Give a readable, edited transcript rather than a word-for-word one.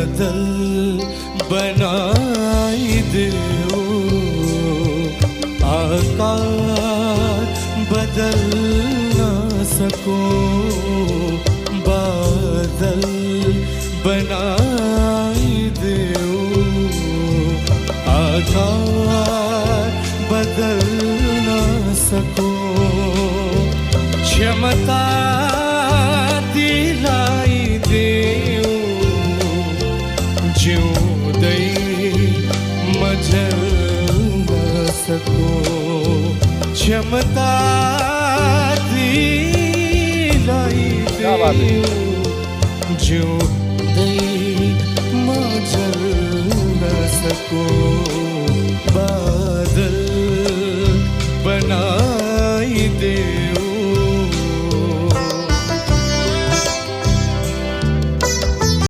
बादल बनाई देओ, आकार बदल ना सको। बादल बनाई देओ, आकार बदल ना सको। क्षमता दिलाई देओ, ज्यों दई मजल न सको। क्षमता दिलाई देओ, ज्यों दई मजल न सको।